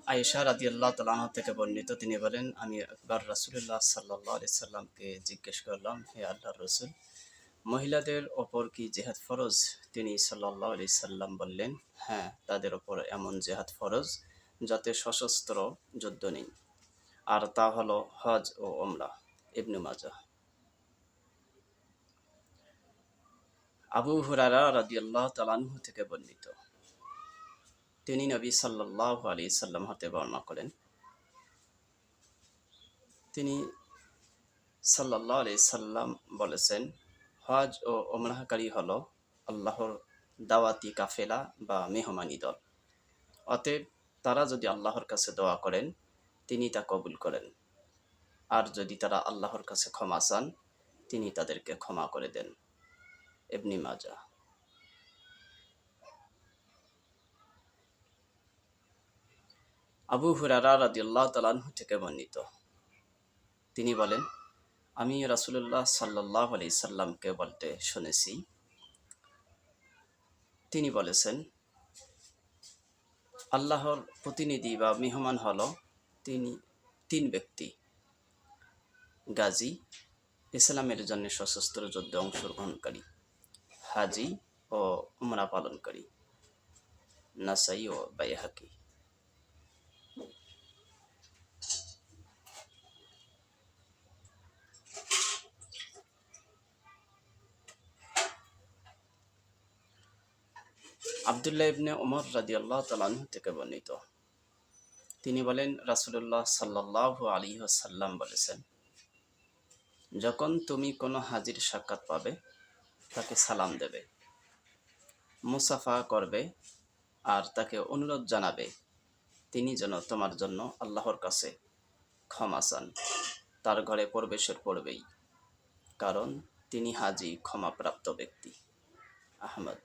আয়েশা রাদিয়াল্লাহু তাআলা আনহা থেকে বর্ণিত, তিনি বলেন, আমি একবার রাসূলুল্লাহ সাল্লাল্লাহু আলাইহি সাল্লামকে জিজ্ঞেস করলাম, হে আল্লাহর রাসূল, মহিলাদের ওপর কি জিহাদ ফরজ? তিনি সাল্লাল্লাহু আলাইহি সাল্লাম বললেন, হ্যাঁ, তাদের ওপর এমন জিহাদ ফরজ যাতে সশস্ত্র যুদ্ধ নেই, আর তা হলো হজ ও ওমরা। ইবনে মাজাহ। আবু হুরায়রা রাদিয়াল্লাহু তাআলা আনহু থেকে বর্ণিত, তিনি নবী সাল্লাল্লাহু আলাইহি সাল্লাম হতে বর্ণনা করেন, তিনি সাল্লাল্লাহু আলাইহি সাল্লাম বলেছেন, হজ ও ওমরাহকারী হলো আল্লাহর দাওয়াতি কাফেলা বা মেহমানি দল। অতএব তারা যদি আল্লাহর কাছে দোয়া করেন, তিনি তা কবুল করেন, আর যদি তারা আল্লাহর কাছে ক্ষমা চান, তিনি তাদেরকে ক্ষমা করে দেন। ইবনে মাজাহ। আবু হুরায়রা রাদিয়াল্লাহু তাআলা আনহু থেকে বর্ণিত, তিনি বলেন, আমি রাসূলুল্লাহ সাল্লাল্লাহু আলাইহি সাল্লামকে বলতে শুনেছি, তিনি বলেছেন, আল্লাহর প্রতিনিধি বা মেহমান হলো তিন ব্যক্তি: গাজী, ইসলামের জন্য সশস্ত্র যুদ্ধে অংশগ্রহণকারী; হাজি ও উমরা পালনকারী। নাসাই ও বাইহাকি। আব্দুল্লাহ ইবনে ওমর রাদিয়াল্লাহু তাআলা আনহু থেকে বর্ণিত, তিনি বলেন, রাসূলুল্লাহ সাল্লাল্লাহু আলাইহি ওয়াসাল্লাম বলেছেন, যখন তুমি কোনো হাজির সাক্ষাৎ পাবে, তাকে সালাম দেবে, মুসাফা করবে, আর তাকে অনুরোধ জানাবে তিনি যেন তোমার জন্য আল্লাহর কাছে ক্ষমা চান। তার ঘরে প্রবেশের পূর্বেই, কারণ তিনি হাজি ক্ষমাপ্রাপ্ত ব্যক্তি। আহমদ।